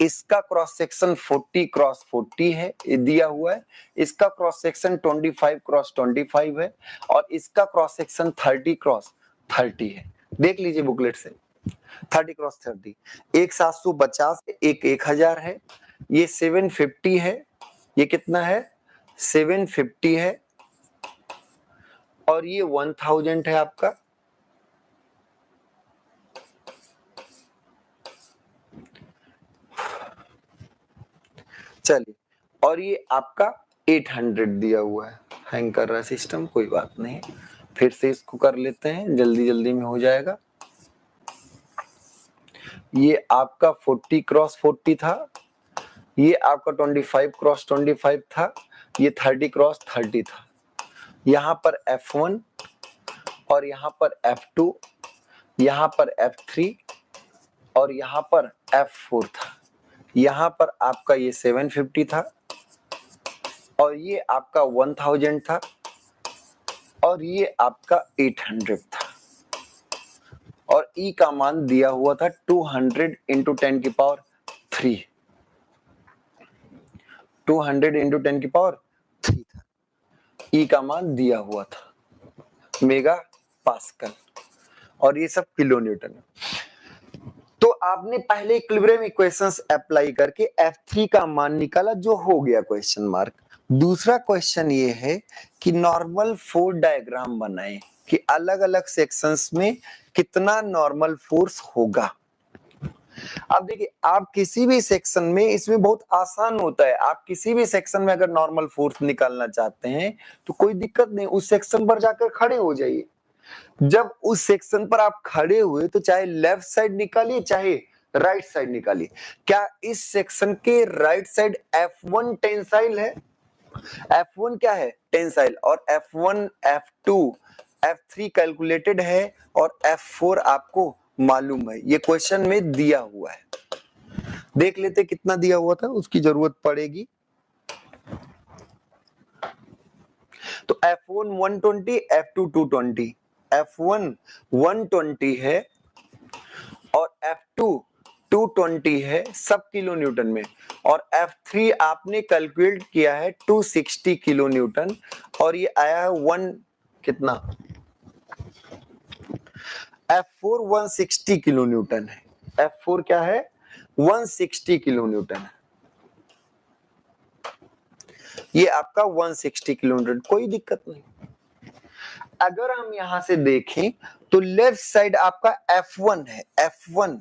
इसका क्रॉस सेक्शन 40 क्रॉस 40 है, ये दिया हुआ है। इसका क्रॉस सेक्शन 25 क्रॉस 25 है, और इसका क्रॉस सेक्शन 30 क्रॉस 30 है। देख लीजिए बुकलेट से 30 क्रॉस 30। एक 750 है, एक 1000 है, ये 750 है, ये कितना है 750 है, और ये 1000 है आपका। चलिए, और ये आपका 800 दिया हुआ है। हैंग कर रहा है सिस्टम, कोई बात नहीं, फिर से इसको कर लेते हैं, जल्दी जल्दी में हो जाएगा। ये आपका 40 क्रॉस 40 था, ये आपका 25 क्रॉस 25 था, ये 30 क्रॉस 30 था। यहाँ पर F1 और यहाँ पर F2, यहाँ पर F3 और यहाँ पर F4 था। यहाँ पर आपका ये 750 था, और ये आपका 1000 था, और ये आपका 800 था, और E का मान दिया हुआ था 200 इंटू 10 की पावर 3, 200 इंटू 10 की पावर 3 था। E का मान दिया हुआ था मेगा पास्कल, और ये सब किलो न्यूटन है। तो आपने पहले इक्विलिब्रियम इक्वेशंस अप्लाई करके F3 का मान निकाला, जो हो गया क्वेश्चन मार्क। दूसरा क्वेश्चन ये है कि नॉर्मल फोर्स डायग्राम बनाएं कि अलग अलग सेक्शंस में कितना नॉर्मल फोर्स होगा। अब देखिए, आप किसी भी सेक्शन में, इसमें बहुत आसान होता है, आप किसी भी सेक्शन में अगर नॉर्मल फोर्स निकालना चाहते हैं तो कोई दिक्कत नहीं, उस सेक्शन पर जाकर खड़े हो जाइए। जब उस सेक्शन पर आप खड़े हुए तो चाहे लेफ्ट साइड निकालिए चाहे राइट साइड निकालिए। क्या इस सेक्शन के राइट साइड F1 टेंसाइल है? F1 क्या है टेंसाइल, और F1 F2 F3 कैलकुलेटेड है, और F4 आपको मालूम है, ये क्वेश्चन में दिया हुआ है। देख लेते कितना दिया हुआ था, उसकी जरूरत पड़ेगी। तो F1 120, F2 220, F1 120 है और F2 220 है, सब किलो न्यूटन में, और F3 आपने कैलकुलेट किया है 260 किलो न्यूटन, और ये आया है 1 कितना, F4 160 किलो न्यूटन है। F4 क्या है 160 किलो न्यूटन है, ये आपका 160 किलो न्यूटन, कोई दिक्कत नहीं। अगर हम यहां से देखें तो लेफ्ट साइड आपका F1 है, F1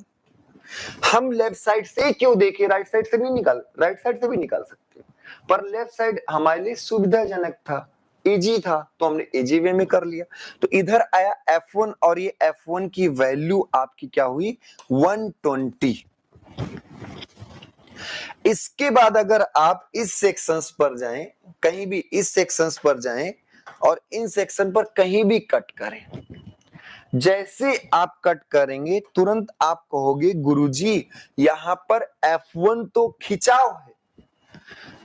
हम लेफ्ट साइड से क्यों देखें, राइट साइड से भी निकाल, राइट साइड से भी निकाल सकते हैं, पर लेफ्ट साइड हमारे लिए सुविधाजनक था, इजी था, तो हमने इजी वे में कर लिया। तो इधर आया F1, और ये F1 की वैल्यू आपकी क्या हुई 120। इसके बाद अगर आप इस सेक्शंस पर जाएं, कहीं भी इस सेक्शंस पर जाएं और इन सेक्शन पर कहीं भी कट करें, जैसे आप कट करेंगे तुरंत आप कहोगे गुरुजी यहां पर F1 तो खिंचाव है,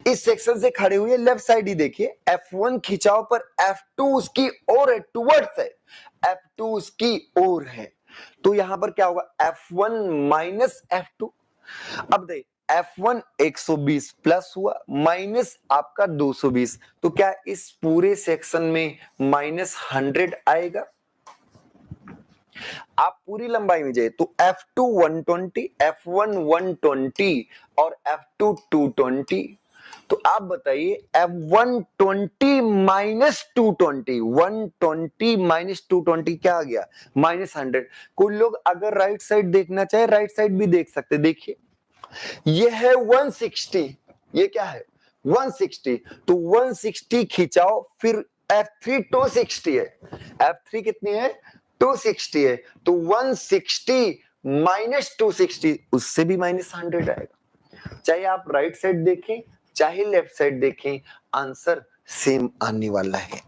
इस सेक्शन से खड़े हुए लेफ्ट साइड ही देखिए F1 खिंचाव पर F2 उसकी ओर है, टुवर्ड्स है, F2 उसकी ओर है, तो यहां पर क्या होगा F1 माइनस F2। अब देखिए F1 120 प्लस हुआ माइनस आपका 220, तो क्या इस पूरे सेक्शन में माइनस 100 आएगा। आप पूरी लंबाई में जाइए तो F2 120, F1 120 और F2 220, तो आप बताइए F120 माइनस 220, 120 माइनस 220 क्या आ गया माइनस 100। कोई लोग अगर राइट साइड देखना चाहे राइट साइड भी देख सकते, देखिए ये है 160, ये क्या है 160, तो 160 खिंचाओ, फिर F3 260 है, F3 कितनी है 260 है, तो 160 माइनस 260 उससे भी माइनस 100 आएगा। चाहे आप राइट साइड देखें चाहे लेफ्ट साइड देखें आंसर सेम आने वाला है।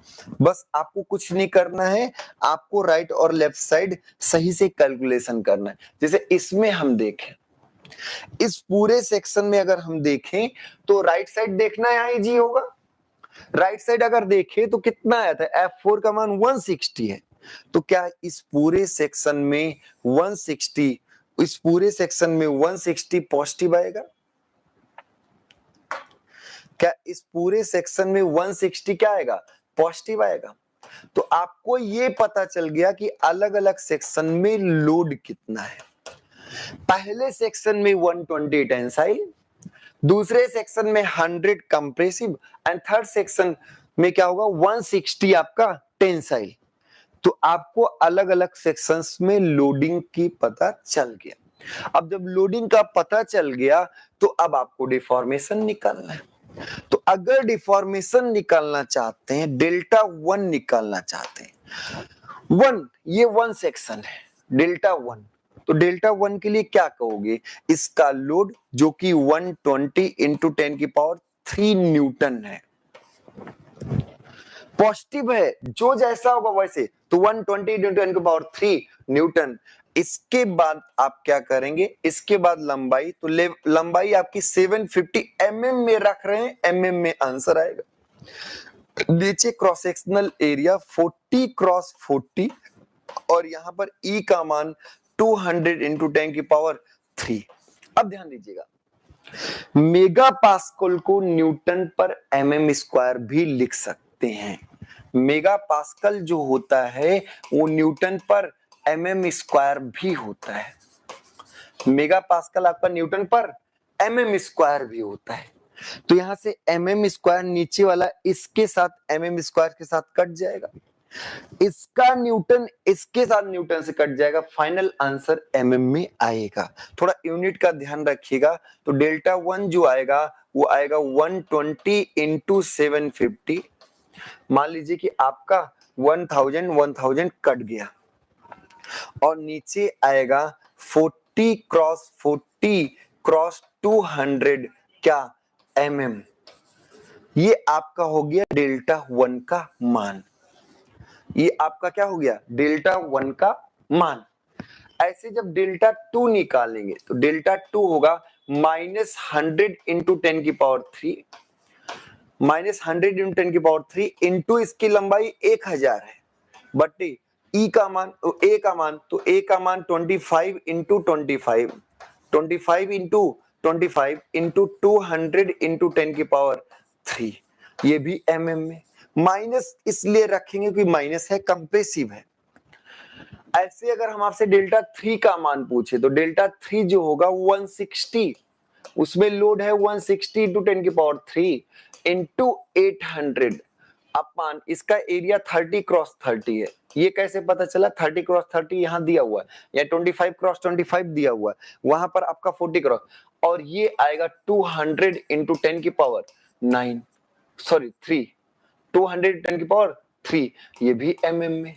बस आपको कुछ नहीं करना है, आपको राइट और लेफ्ट साइड सही से कैलकुलेशन करना है। जैसे इसमें हम देखें, इस पूरे सेक्शन में अगर हम देखें तो राइट साइड देखना यहाँ इजी होगा। राइट साइड अगर देखें तो कितना आया था F4 का मान 160 है, तो क्या इस पूरे सेक्शन में 160, इस पूरे सेक्शन में 160 पॉजिटिव आएगा। क्या इस पूरे सेक्शन में 160 क्या आएगा पॉजिटिव आएगा। तो आपको ये पता चल गया कि अलग अलग सेक्शन में लोड कितना है। पहले सेक्शन में 120 टेंसाइल, दूसरे सेक्शन में 100 कंप्रेसिव एंड थर्ड सेक्शन में क्या होगा 160 आपका टेंसाइल। तो आपको अलग अलग सेक्शंस में लोडिंग की पता चल गया। अब जब लोडिंग का पता चल गया तो अब आपको डिफॉर्मेशन निकालना है। तो अगर डिफॉर्मेशन निकालना चाहते हैं, डेल्टा 1 निकालना चाहते हैं, 1 ये 1 सेक्शन है डेल्टा 1, तो डेल्टा 1 के लिए क्या कहोगे, इसका लोड जो कि 120 इंटू 10 की पावर 3 न्यूटन है, पॉजिटिव है, जो जैसा होगा वैसे, तो 120 इंटू 10 की पावर 3 न्यूटन। इसके बाद आप क्या करेंगे, इसके बाद लंबाई, तो लंबाई आपकी 750 mm में रख रहे हैं, mm में आंसर आएगा। नीचे क्रॉस सेक्शनल एरिया 40 क्रॉस 40 और यहां पर E का मान 200 इंटू 10 की पावर 3। अब ध्यान दीजिएगा, मेगा पास्कल को न्यूटन पर mm स्क्वायर भी लिख सकते हैं। मेगा पास्कल जो होता है वो न्यूटन पर mm स्क्वायर भी होता है। मेगा पास्कल आपका न्यूटन पर mm स्क्वायर भी होता है। तो यहां से mm स्क्वायर नीचे वाला इसके साथ mm स्क्वायर के साथ कट जाएगा, इसका न्यूटन इसके साथ न्यूटन से कट जाएगा, फाइनल आंसर mm में आएगा। थोड़ा यूनिट का ध्यान रखिएगा। तो डेल्टा 1 जो आएगा वो आएगा 120 इंटू 750। मान लीजिए कि आपका 1000 कट गया और नीचे आएगा 40 क्रॉस 40 क्रॉस 200 क्या mm। ये आपका हो गया डेल्टा 1 का मान, ये आपका क्या हो गया डेल्टा 1 का मान। ऐसे जब डेल्टा 2 निकालेंगे तो डेल्टा 2 होगा माइनस 100 इंटू 10 की पावर 3, माइनस 100 इंटू 10 की पावर 3 इंटू इसकी लंबाई 1000 है, बटे E का मान, A का मान, तो A का मान 25 इंटू 25, 25 इंटू 25 इंटू 200 इंटू 10 की पावर 3, ये भी mm में। माइनस इसलिए रखेंगे कि माइनस है, कंप्रेसिव है। ऐसे अगर हम आपसे डेल्टा 3 का मान पूछे तो डेल्टा 3 जो होगा 160, उसमें लोड है 160 इंटू 10 की पावर 3 इंटू 800 अपॉन इसका एरिया 30 क्रॉस 30 है। ये कैसे पता चला, 30 क्रॉस 30 यहाँ दिया हुआ है, या 25 क्रॉस 25 दिया हुआ है, वहां पर आपका 40 क्रॉस, और ये आएगा 200 इंटू 10 की पावर 9 सॉरी 3, 200 10 की पावर 3, ये भी mm में।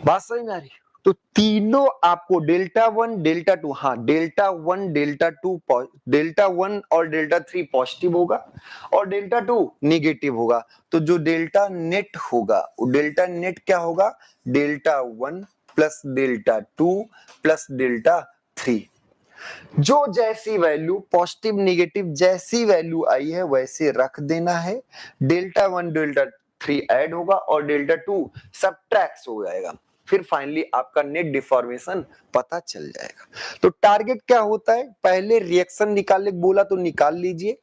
बात समझ में आ रही, तो तीनों आपको डेल्टा 1 डेल्टा 2, हाँ डेल्टा 1 डेल्टा 2, डेल्टा 1 और डेल्टा 3 पॉजिटिव होगा और डेल्टा 2 निगेटिव होगा। तो जो डेल्टा नेट होगा वो डेल्टा नेट क्या होगा, delta 1 plus delta 2 plus delta 3। जो जैसी वैल्यू पॉजिटिव निगेटिव जैसी वैल्यू आई है वैसे रख देना है। डेल्टा 1 डेल्टा 3 ऐड होगा और डेल्टा 2 सबट्रैक्ट हो जाएगा। फिर फाइनली आपका नेट डिफॉर्मेशन पता चल जाएगा। तो टारगेट क्या होता है, पहले रिएक्शन निकालने बोला तो निकाल लीजिए।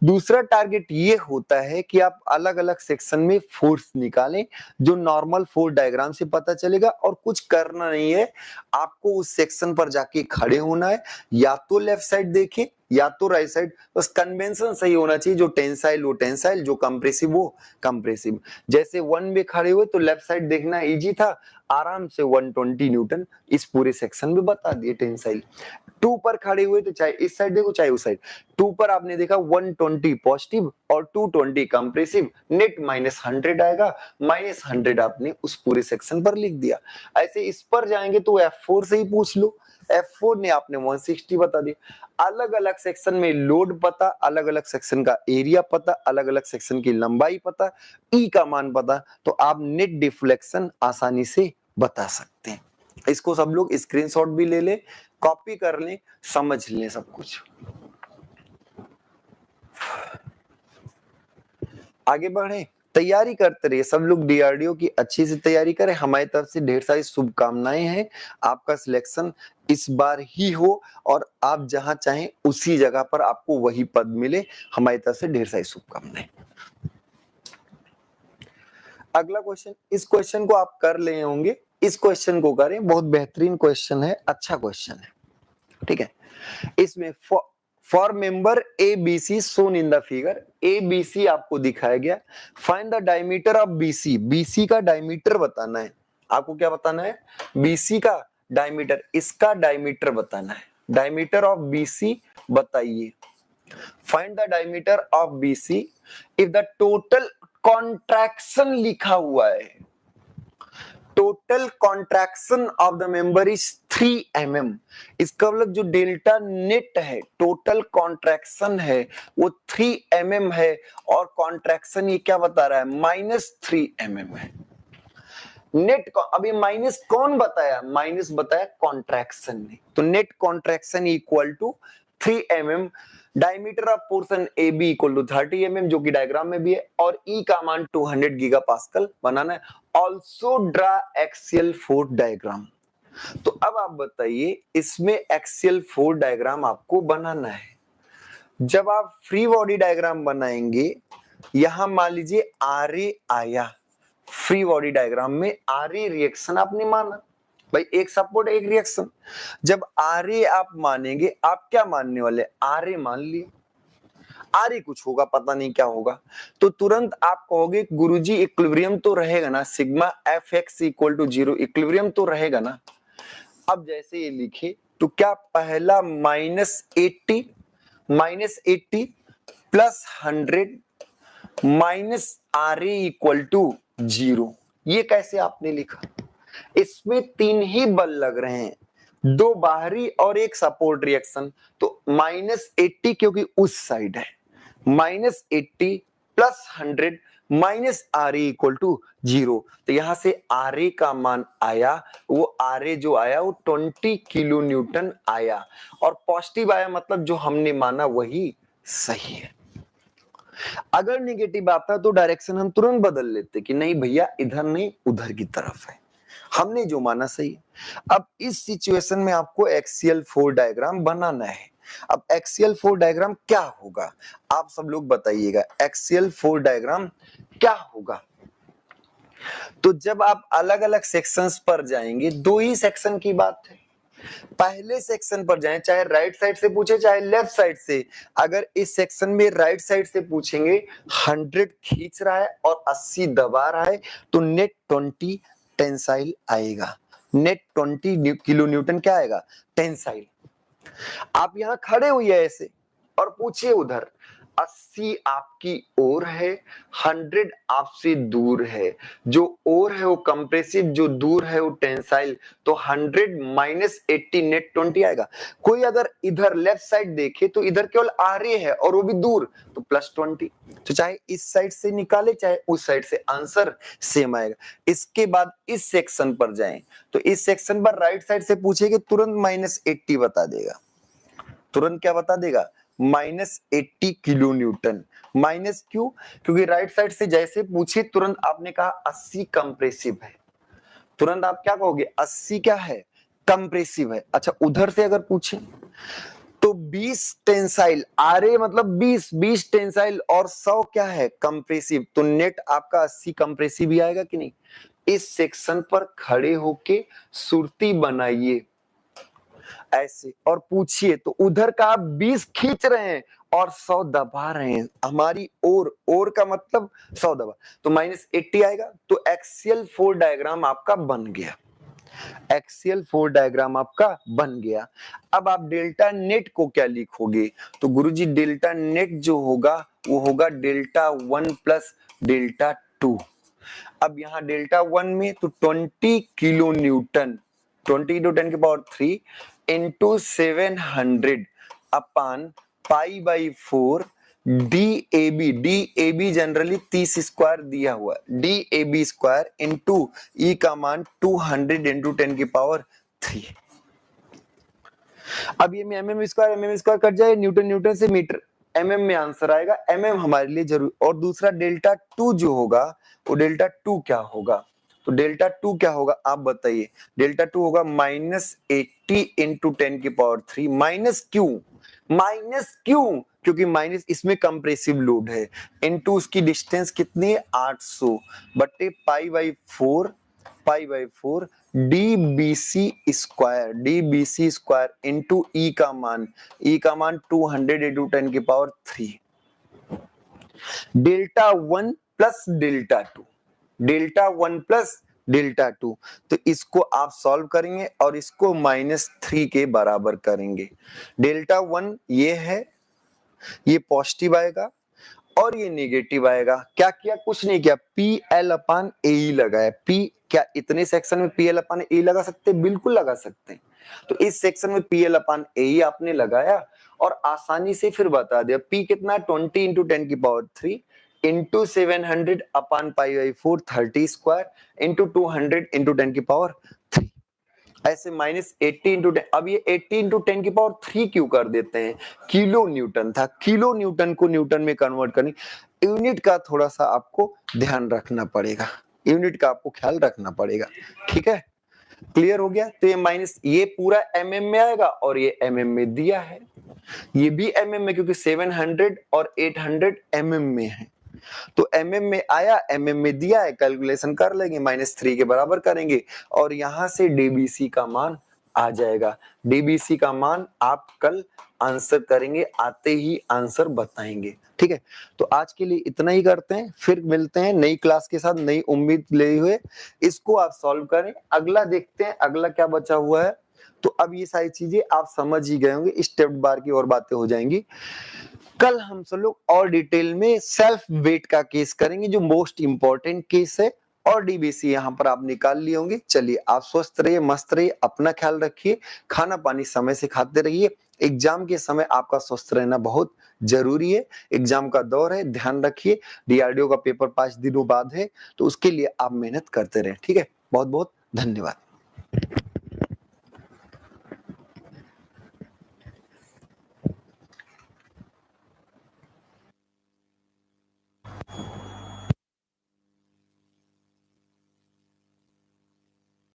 दूसरा टारगेट ये होता है कि आप अलग अलग सेक्शन में फोर्स निकालें, जो नॉर्मल फोर्स डायग्राम से पता चलेगा। और कुछ करना नहीं है, आपको उस सेक्शन पर जाके खड़े होना है, या तो लेफ्ट साइड देखें या तो राइट साइड, बस कन्वेंशन सही होना चाहिए। जो टेंसाइल वो टेंसाइल, जो कंप्रेसिव वो कंप्रेसिव। जैसे 1 में खड़े हुए तो लेफ्ट साइड देखना इजी था, आराम से 120 न्यूटन इस पूरे सेक्शन में बता दिए टेंसाइल। 2 पर खड़े हुए तो चाहे इस साइड देखो चाहे उस साइड। 2 पर आपने देखा 120 पॉजिटिव और 220 कंप्रेसिव, नेट -100 आएगा, -100 आपने उस पूरे सेक्शन पर लिख दिया। ऐसे इस पर जाएंगे तो F4 से ही पूछ लो, F4 ने आपने 160 बता दिया। अलग अलग सेक्शन में लोड पता, अलग अलग सेक्शन का एरिया पता, अलग अलग सेक्शन की लंबाई पता, ई का मान पता, तो आप नेट डिफ्लेक्शन आसानी से बता सकते हैं। इसको सब लोग स्क्रीनशॉट भी ले ले, कॉपी कर लें, समझ लें सब कुछ। आगे बढ़े, तैयारी करते रहिए सब लोग, डीआरडीओ की अच्छी से तैयारी करें। हमारी तरफ से ढेर सारी शुभकामनाएं हैं, आपका सिलेक्शन इस बार ही हो और आप जहां चाहें उसी जगह पर आपको वही पद मिले। हमारी तरफ से ढेर सारी शुभकामनाएं। अगला क्वेश्चन, इस क्वेश्चन को आप कर ले होंगे, इस क्वेश्चन को करें, बहुत बेहतरीन क्वेश्चन है, अच्छा क्वेश्चन है, ठीक है। इसमें for member A B C shown in the figure, A B C आपको दिखाया गया। Find the diameter of B C, B C का डायमीटर बताना है आपको। क्या बताना है, बी सी का डायमीटर, इसका डायमीटर बताना है। डायमीटर ऑफ बी सी बताइए। Find the diameter of B C if the total contraction लिखा हुआ है, total contraction of the member is 3 mm। इसका मतलब जो डेल्टा नेट है, टोटल कॉन्ट्रैक्शन है वो 3 mm है, और कॉन्ट्रैक्शन ये क्या बता रहा है, -3 mm है। नेट को अभी माइनस कौन बताया, माइनस बताया कॉन्ट्रैक्शन ने। तो net contraction equal to 3 mm। Diameter of portion A B equal to 30 mm, जो कि डायग्राम में भी है, और ई का मान 200 गीगापास्कल बनाना है। Also draw axial force diagram. तो अब आप बताइए, इसमें एक्सियल फोर्स डायग्राम आपको बनाना है। जब आप फ्री बॉडी डायग्राम बनाएंगे, यहां मान लीजिए आर ए आया, फ्री बॉडी डायग्राम में आर ए रिएक्शन आपने माना, भाई एक सपोर्ट एक रिएक्शन। जब आर ए आप मानेंगे, आप क्या मानने वाले, आर ए मान लिए, आर ए कुछ होगा पता नहीं क्या होगा, तो तुरंत आप कहोगे गुरुजी इक्विलिब्रियम तो रहेगा ना, sigma F X equal to 0, equilibrium तो रहेगा ना। अब जैसे ये लिखे तो क्या पहला -80 plus 100 minus R A equal to 0, ये कैसे आपने लिखा। इसमें 3 ही बल लग रहे हैं, 2 बाहरी और एक सपोर्ट रिएक्शन, तो -80 क्योंकि उस साइड है, -80 plus 100 minus R A equal to 0। तो यहां से आर ए का मान आया, वो आर ए जो आया वो 20 किलो न्यूटन आया, और पॉजिटिव आया, मतलब जो हमने माना वही सही है। अगर नेगेटिव आता तो डायरेक्शन हम तुरंत बदल लेते कि नहीं भैया इधर नहीं उधर की तरफ है, हमने जो माना सही है। अब इस सिचुएशन में आपको एक्सियल फोर्स डायग्राम बनाना है। अब एक्सियल फोर्स डायग्राम क्या होगा, आप सब लोग बताइएगा, एक्सियल फोर्स डायग्राम क्या होगा। तो जब आप अलग अलग सेक्शंस पर जाएंगे, 2 ही सेक्शन की बात है। पहले सेक्शन पर जाएं, चाहे राइट साइड से पूछे चाहे लेफ्ट साइड से। अगर इस सेक्शन में राइट साइड से पूछेंगे, 100 खींच रहा है और 80 दबा रहा है, तो नेट 20 टेंसाइल आएगा। नेट 20 किलो न्यूटन क्या आएगा, टेंसाइल। आप यहां खड़े हुए ऐसे और पूछिए उधर, 80 आपकी ओर है, 100 आपसे दूर है। जो ओर है वो कंप्रेसिव, जो दूर है वो टेंसाइल। तो 100 माइनस 80 नेट 20 आएगा। कोई अगर इधर लेफ्ट साइड देखे तो इधर केवल आरे है और वो भी दूर, तो प्लस 20। तो चाहे इस साइड से निकाले चाहे उस साइड से, आंसर सेम आएगा। इसके बाद इस सेक्शन पर जाएं, तो इस सेक्शन पर राइट साइड से पूछेगा तुरंत माइनस 80 बता देगा। तुरंत क्या बता देगा? Minus 80 kilo Newton. माइनस क्यों? क्योंकि राइट साइड से जैसे पूछे तुरंत आपने कहा 80 कंप्रेसिव है, तुरंत आप क्या कहोगे? 80 क्या है? कंप्रेसिव है। अच्छा उधर से अगर पूछे तो 20 टेंसाइल, आरे मतलब 20 टेंसाइल और 100 क्या है? कंप्रेसिव। तो नेट आपका 80 कंप्रेसिव ही आएगा कि नहीं? इस सेक्शन पर खड़े होके सुरती बनाइए ऐसे और पूछिए, तो उधर का आप 20 खींच रहे हैं और 100 दबा रहे हैं। हमारी ओर का मतलब 100 दबा, तो माइनस 80 आएगा। तो एक्सियल फोर डायग्राम आपका बन गया। एक्सियल फोर डायग्राम आपका बन गया। अब आप डेल्टा नेट को क्या लिखोगे? तो गुरुजी डेल्टा नेट जो होगा वो होगा डेल्टा 1 प्लस डेल्टा 2। अब यहाँ डेल्टा 1 में तो 20 किलो न्यूटन, 20 into 10 की power 3 into 700 upon pi by 4 D A be generally 30 square दिया हुआ, डी स्क्वायर इंटू ई का मान 200 इंटू 10 की पावर 3। अब ये में एम स्क्वायर कट जाए, न्यूटन से मीटर, में आंसर आएगा। हमारे लिए जरूर। और दूसरा डेल्टा 2 जो होगा वो डेल्टा 2 क्या होगा? तो डेल्टा 2 क्या होगा आप बताइए? डेल्टा 2 होगा माइनस 80 इंटू 10 की पावर 3। माइनस क्यों? क्योंकि माइनस इसमें कंप्रेसिव लोड है, इंटू उसकी डिस्टेंस कितनी है? 800 बटे pi by 4 DBC square into E का मान 200 इंटू 10 की पावर 3। डेल्टा 1 प्लस डेल्टा 2, तो इसको आप सॉल्व करेंगे और इसको -3 के बराबर करेंगे। डेल्टा 1 ये है, ये पॉजिटिव आएगा और ये नेगेटिव आएगा। क्या किया? कुछ नहीं किया, PL/AE लगाया। पी क्या इतने सेक्शन में PL/AE लगा सकते? बिल्कुल लगा सकते हैं। तो इस सेक्शन में PL/AE आपने लगाया और आसानी से फिर बता दिया P कितना? 20 इंटू 10 की power 3 into 700 upon pi by 4 30 square into 200 into 10 की पावर 3। ऐसे माइनस 80 इंटू 10। अब ये 80 इंटू 10 की पावर 3 क्यों कर देते हैं? किलो न्यूटन था, किलो न्यूटन को न्यूटन में कन्वर्ट करनी। यूनिट का थोड़ा सा आपको ध्यान रखना पड़ेगा, यूनिट का आपको ख्याल रखना पड़ेगा। ठीक है, क्लियर हो गया? तो ये माइनस, ये पूरा mm में आएगा और ये mm में दिया है, ये भी mm में, क्योंकि 700 और 800 mm में है। तो mm में आया, mm में दिया है, कैलकुलेशन कर लेंगे, -3 के बराबर करेंगे और यहां से डीबीसी का मान आ जाएगा। डीबीसी का मान आप कल आंसर करेंगे, आते ही आंसर बताएंगे। ठीक है, तो आज के लिए इतना ही करते हैं, फिर मिलते हैं नई क्लास के साथ, नई उम्मीद ले हुए। इसको आप सॉल्व करें, अगला देखते हैं अगला क्या बचा हुआ है। तो अब ये सारी चीजें आप समझ ही गए होंगे, स्टेप बार की और बातें हो जाएंगी। कल हम सब लोग और डिटेल में सेल्फ वेट का केस करेंगे, जो मोस्ट इंपॉर्टेंट केस है, और डीबीसी यहाँ पर आप निकाल लिए होंगे। चलिए, आप स्वस्थ रहिए, मस्त रहिए, अपना ख्याल रखिए, खाना पानी समय से खाते रहिए। एग्जाम के समय आपका स्वस्थ रहना बहुत जरूरी है, एग्जाम का दौर है, ध्यान रखिए। डीआरडीओ का पेपर 5 दिनों बाद है, तो उसके लिए आप मेहनत करते रहें। ठीक है, बहुत बहुत धन्यवाद।